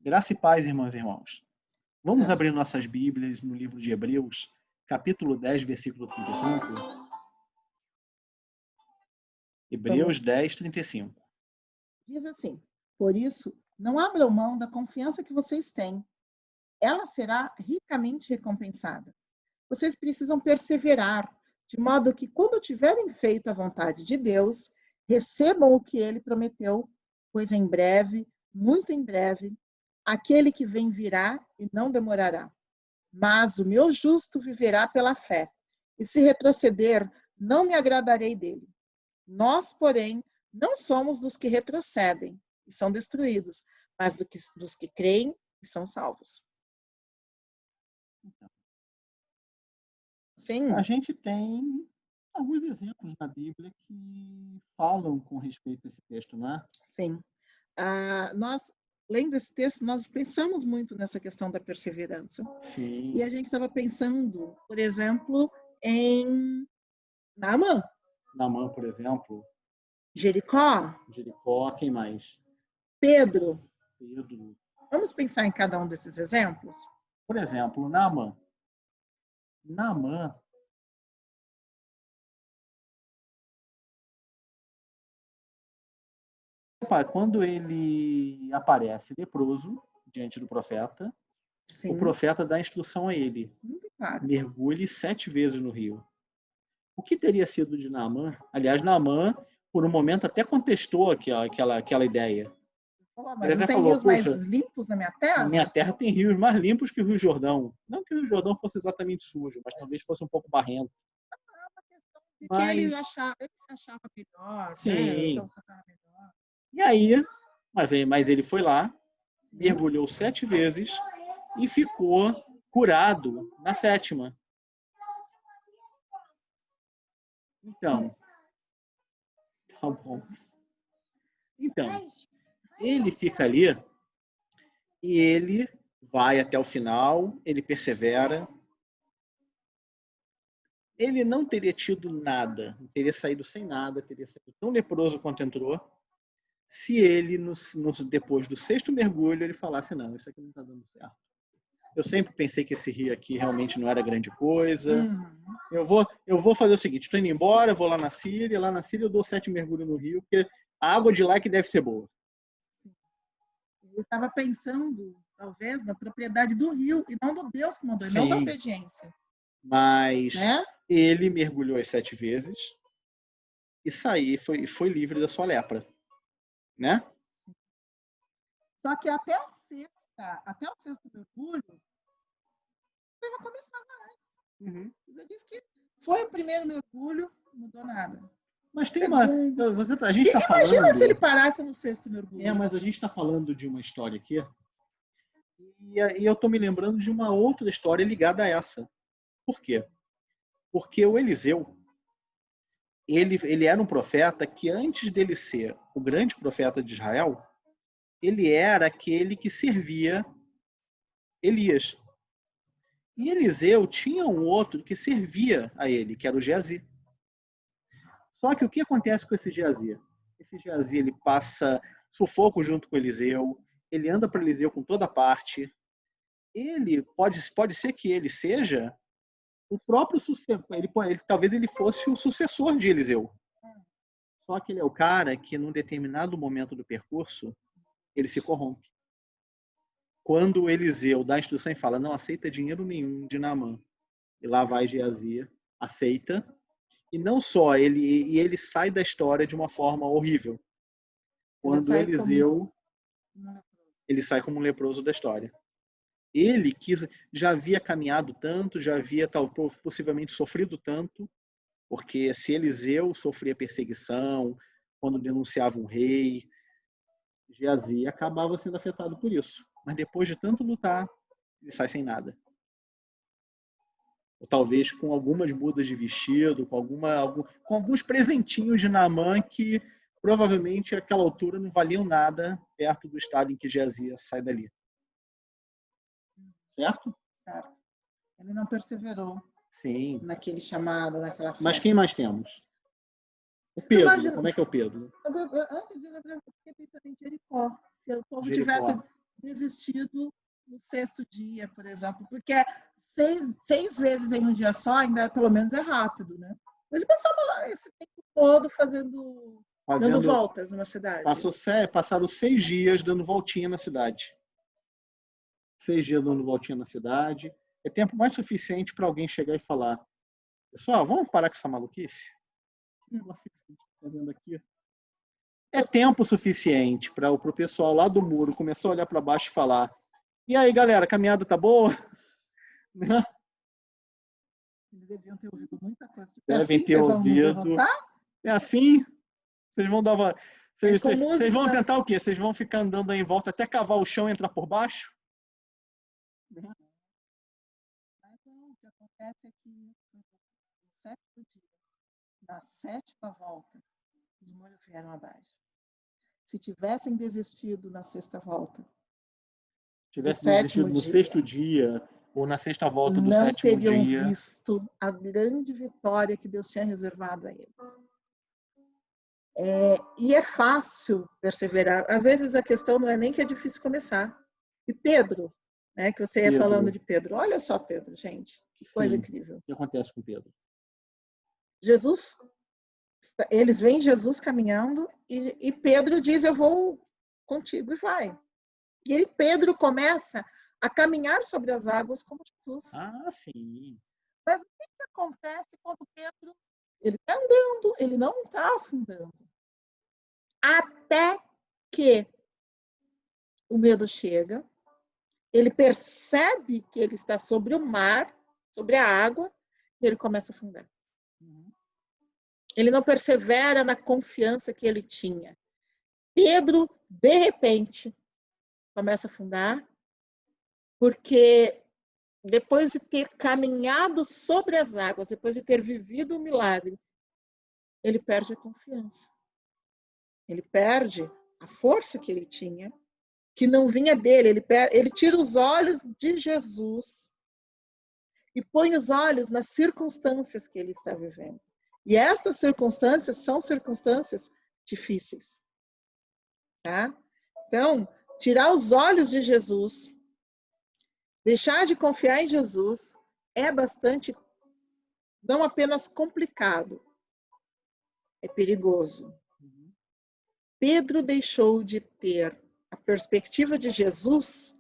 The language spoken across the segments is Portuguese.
Graça e paz, irmãs e irmãos. Vamos Graça. abrir nossas Bíblias no livro de Hebreus, capítulo 10, versículo 35. Hebreus 10, 35. Diz assim: por isso, não abram mão da confiança que vocês têm. Ela será ricamente recompensada. Vocês precisam perseverar, de modo que, quando tiverem feito a vontade de Deus, recebam o que ele prometeu, pois em breve, muito em breve, aquele que vem virá e não demorará. Mas o meu justo viverá pela fé, e se retroceder, não me agradarei dele. Nós, porém, não somos dos que retrocedem e são destruídos, mas dos que creem e são salvos. Sim. A gente tem alguns exemplos na Bíblia que falam com respeito a esse texto, não é? Sim. Nós, lendo esse texto, nós pensamos muito nessa questão da perseverança. Sim. E a gente estava pensando, por exemplo, em Naamã. Naamã, por exemplo. Jericó. Jericó, quem mais? Pedro. Pedro. Vamos pensar em cada um desses exemplos? Por exemplo, Naamã. Naamã, quando ele aparece leproso diante do profeta, Sim. o profeta dá instrução a ele: muito claro. Mergulhe 7 vezes no rio. O que teria sido de Naamã? Aliás, Naamã, por um momento, até contestou aquela ideia. Mas Ele não até tem falou: rios mais puxa, limpos na minha terra? na minha terra tem rios mais limpos que o Rio Jordão. Não que o Rio Jordão fosse exatamente sujo, mas talvez fosse um pouco barrento. De que ele se achava melhor, sim. Né? Então, melhor. E aí, mas ele foi lá, mergulhou 7 vezes e ficou curado na 7ª. Então, tá bom. Então, ele fica ali e ele vai até o final, ele persevera. Ele não teria tido nada, teria saído sem nada, teria saído tão leproso quanto entrou, se ele, depois do 6º mergulho, ele falasse: não, isso aqui não está dando certo. Eu sempre pensei que esse rio aqui realmente não era grande coisa. Eu vou fazer o seguinte: estou indo embora, vou lá na Síria eu dou 7 mergulhos no rio, porque a água de lá é que deve ser boa. Ele estava pensando, talvez, na propriedade do rio, e não do Deus que mandou, e não da obediência. Mas ele mergulhou as 7 vezes e foi livre da sua lepra. Né? Sim. Só que até o 6º mergulho, ele vai começar mais. Ele disse que foi o primeiro mergulho, não mudou nada. Mas tem uma. A gente tá imagina falando, se ele parasse no 6º mergulho. Mas a gente está falando de uma história aqui. E eu estou me lembrando de uma outra história ligada a essa. Por quê? Porque o Eliseu, ele era um profeta que, antes dele ser o grande profeta de Israel, ele era aquele que servia Elias. E Eliseu tinha um outro que servia a ele, que era o Geazi. Só que o que acontece com esse Geazi? Esse Geazi, ele passa sufoco junto com Eliseu, ele anda para Eliseu com toda parte. Ele pode ser que ele seja o próprio sucessor. Talvez ele fosse o sucessor de Eliseu. Só que ele é o cara que, num determinado momento do percurso, ele se corrompe. Quando Eliseu dá a instrução e fala: não aceita dinheiro nenhum de Naamã, e lá vai Geazi, aceita. E não só, ele sai da história de uma forma horrível. Quando Eliseu, ele sai como um leproso da história. Ele que já havia caminhado tanto, já havia possivelmente sofrido tanto, porque se Eliseu sofria perseguição, quando denunciava um rei, Geazi acabava sendo afetado por isso. Mas depois de tanto lutar, ele sai sem nada. Ou talvez com algumas mudas de vestido, com alguns presentinhos de Naamã que provavelmente àquela altura não valiam nada perto do estado em que Geazi sai dali. Certo? Certo. Ele não perseverou. Sim. Naquele chamado, naquela fé. Mas quem mais temos? O Pedro. Como é que é o Pedro? Antes de eu fiquei pensando em Jericó. Se o povo tivesse desistido no 6º dia, por exemplo, porque 6 vezes em um dia só ainda pelo menos é rápido, né? Mas passava esse tempo todo dando voltas numa cidade. Passaram 6 dias dando voltinha na cidade. 6 dias dando voltinha na cidade. É tempo mais suficiente para alguém chegar e falar: pessoal, vamos parar com essa maluquice? Que negócio que a gente está fazendo aqui? É tempo suficiente para o pessoal lá do muro começar a olhar para baixo e falar: e aí, galera, a caminhada tá boa? Eles deviam ter ouvido muita coisa. Devem ter ouvido. É assim? Vocês vão dar uma... Vocês vão tentar o quê? Vocês vão ficar andando aí em volta até cavar o chão e entrar por baixo? Mas não, o que acontece é que no 7º dia, na 7ª volta, os muros vieram abaixo. Se tivessem desistido na 6ª volta, tivessem desistido no 6º dia, ou na 6ª volta do 7º dia, não teriam visto a grande vitória que Deus tinha reservado a eles. E é fácil perseverar. Às vezes a questão não é nem que é difícil começar. E Pedro, né, que você ia falando de Pedro. Olha só, Pedro, gente, que coisa incrível. O que acontece com Pedro? Jesus, eles veem Jesus caminhando e Pedro diz: eu vou contigo, e vai. E Pedro começa a caminhar sobre as águas como Jesus. Ah, sim. Mas o que acontece quando Pedro, ele está andando, ele não está afundando? Até que o medo chega, ele percebe que ele está sobre o mar, sobre a água, e ele começa a afundar. Ele não persevera na confiança que ele tinha. Pedro, de repente, começa a afundar, porque depois de ter caminhado sobre as águas, depois de ter vivido o milagre, ele perde a confiança. Ele perde a força que ele tinha, que não vinha dele. Ele tira os olhos de Jesus e põe os olhos nas circunstâncias que ele está vivendo. E estas circunstâncias são circunstâncias difíceis. Tá? Então, tirar os olhos de Jesus, deixar de confiar em Jesus, é bastante, não apenas complicado, é perigoso. Pedro deixou de ter a perspectiva de Jesus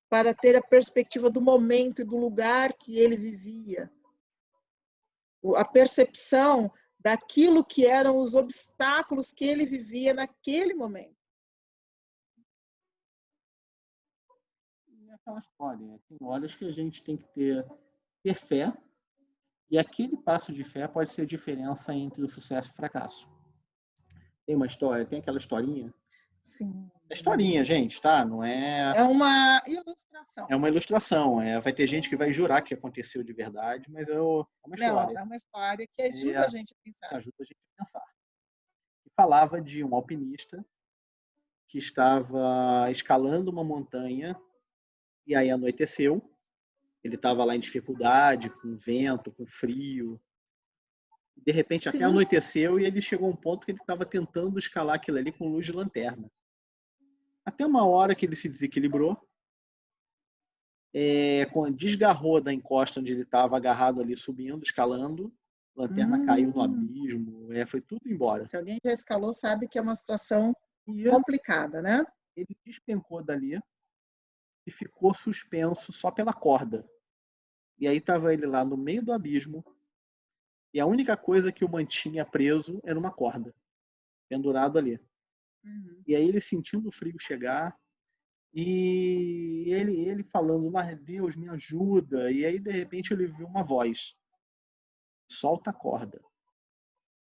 para ter a perspectiva do momento e do lugar que ele vivia. A percepção daquilo que eram os obstáculos que ele vivia naquele momento. É aquela história. Tem horas que a gente tem que ter fé, e aquele passo de fé pode ser a diferença entre o sucesso e o fracasso. Tem uma história, tem aquela historinha. Sim. É historinha, gente, tá? Não é... É uma ilustração. É uma ilustração. Vai ter gente que vai jurar que aconteceu de verdade, mas é uma história. Não, é uma história que ajuda a gente a pensar. Ajuda a gente a pensar. E falava de um alpinista que estava escalando uma montanha e aí anoiteceu. Ele estava lá em dificuldade, com vento, com frio. De repente, até anoiteceu e ele chegou a um ponto que ele estava tentando escalar aquilo ali com luz de lanterna. Até uma hora que ele se desequilibrou, desgarrou da encosta onde ele estava agarrado ali, subindo, escalando. A lanterna caiu no abismo, foi tudo embora. Se alguém já escalou, sabe que é uma situação complicada, né? Ele despencou dali e ficou suspenso só pela corda. E aí estava ele lá no meio do abismo, e a única coisa que o mantinha preso era uma corda, pendurado ali. E aí ele sentindo o frio chegar, e ele falando: Deus, me ajuda. E aí, de repente, ele viu uma voz: solta a corda.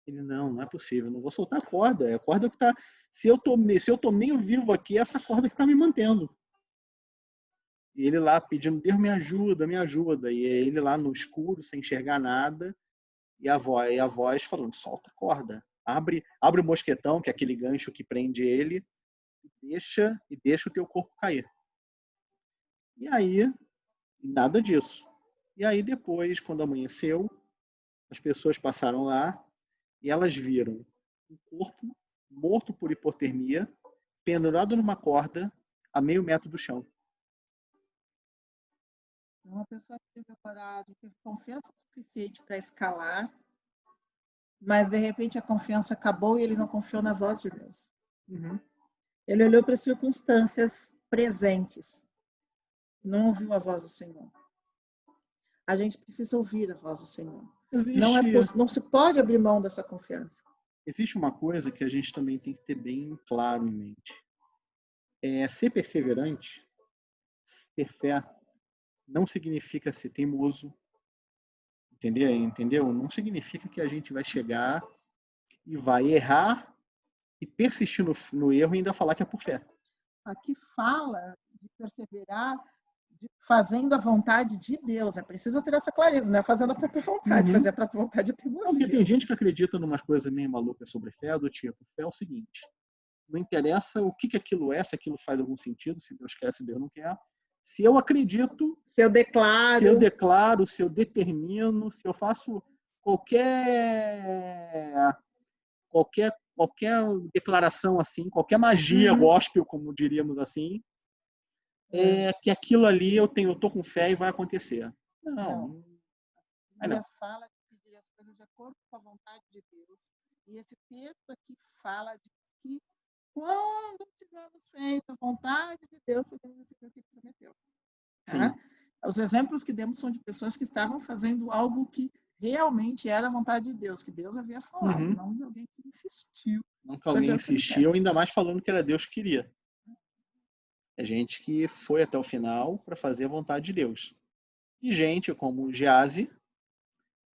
Ele: não é possível, não vou soltar a corda. É a corda que está... Se eu tô meio vivo aqui, é essa corda que está me mantendo. E ele lá pedindo: Deus, me ajuda, me ajuda. E ele lá no escuro, sem enxergar nada, e a voz falando: solta a corda. Abre o mosquetão, que é aquele gancho que prende ele, e deixa o teu corpo cair. E aí, nada disso. E aí depois, quando amanheceu, as pessoas passaram lá e elas viram um corpo morto por hipotermia, pendurado numa corda, a meio metro do chão. Uma pessoa que teve a coragem, teve confiança suficiente para escalar, mas de repente a confiança acabou e ele não confiou na voz de Deus. Uhum. Ele olhou para as circunstâncias presentes, não ouviu a voz do Senhor. A gente precisa ouvir a voz do Senhor. Não se pode abrir mão dessa confiança. Existe uma coisa que a gente também tem que ter bem claro em mente. Ser perseverante, ter fé, não significa ser teimoso, entendeu? Não significa que a gente vai chegar e vai errar e persistir no erro e ainda falar que é por fé. Aqui fala de perseverar fazendo a vontade de Deus. É preciso ter essa clareza, não é fazendo a própria vontade, fazer a própria vontade de teimosia. Porque tem gente que acredita em umas coisas meio malucas sobre fé, do tipo, fé é o seguinte, não interessa o que aquilo é, se aquilo faz algum sentido, se Deus quer, se Deus não quer. Se eu acredito, se eu declaro, se eu determino, se eu faço qualquer declaração assim, qualquer magia gospel, como diríamos assim, que aquilo ali eu tô com fé e vai acontecer. Não. A Bíblia fala de pedir as coisas de acordo com a vontade de Deus. E esse texto aqui fala de que quando tivermos feito a vontade de Deus, podemos receber o que prometeu. Tá? Os exemplos que demos são de pessoas que estavam fazendo algo que realmente era a vontade de Deus, que Deus havia falado, não de alguém que insistiu. Não que alguém insistiu, ainda mais falando que era Deus que queria. É gente que foi até o final para fazer a vontade de Deus. E gente como Geazi,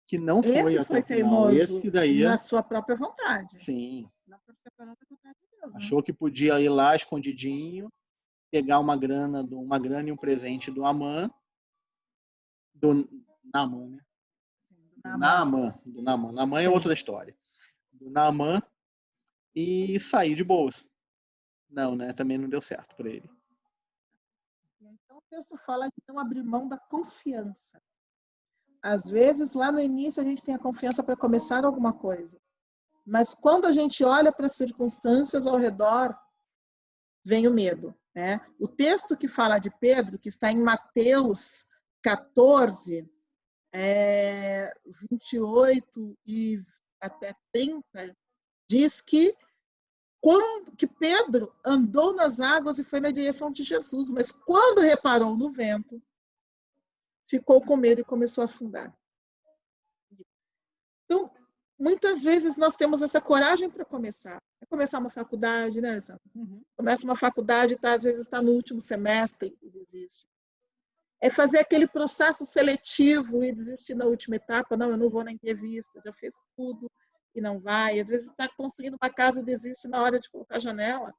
que não foi até o final. Esse daí na sua própria vontade. Sim. Não por separar da vontade de Deus. Achou que podia ir lá escondidinho, pegar uma grana e um presente do Amã, do Naamã, né? Do Naamã. Naamã é outra história. Do Naamã e sair de boas. Não, né? Também não deu certo para ele. Então o texto fala de não abrir mão da confiança. Às vezes, lá no início, a gente tem a confiança para começar alguma coisa. Mas quando a gente olha para as circunstâncias ao redor, vem o medo. Né? O texto que fala de Pedro, que está em Mateus 14, 28 e até 30, diz que Pedro andou nas águas e foi na direção de Jesus, mas quando reparou no vento, ficou com medo e começou a afundar. Então, muitas vezes nós temos essa coragem para começar. É começar uma faculdade, né, Alessandra? Começa uma faculdade, às vezes está no último semestre e desiste. É fazer aquele processo seletivo e desistir na última etapa. Não, eu não vou na entrevista, já fez tudo e não vai. Às vezes está construindo uma casa e desiste na hora de colocar a janela.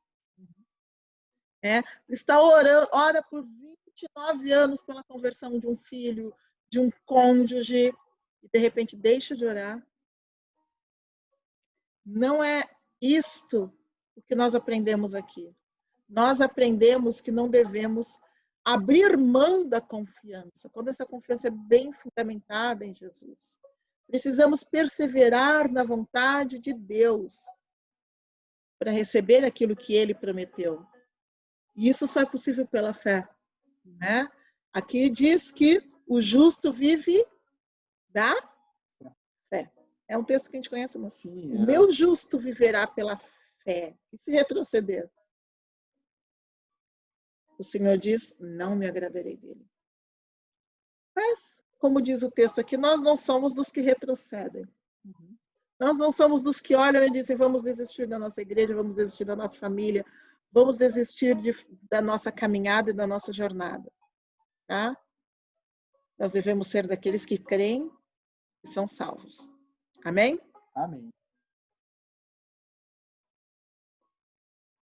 Está orando, ora por 29 anos pela conversão de um filho, de um cônjuge, e de repente deixa de orar. Não é isto o que nós aprendemos aqui. Nós aprendemos que não devemos abrir mão da confiança, quando essa confiança é bem fundamentada em Jesus. Precisamos perseverar na vontade de Deus para receber aquilo que Ele prometeu. E isso só é possível pela fé. Né? Aqui diz que o justo vive da fé. É um texto que a gente conhece muito. Sim, o meu justo viverá pela fé. E se retroceder? O Senhor diz, não me agradarei dele. Mas, como diz o texto aqui, nós não somos dos que retrocedem. Nós não somos dos que olham e dizem, vamos desistir da nossa igreja, vamos desistir da nossa família, vamos desistir da nossa caminhada e da nossa jornada. Tá? Nós devemos ser daqueles que creem e são salvos. Amém? Amém.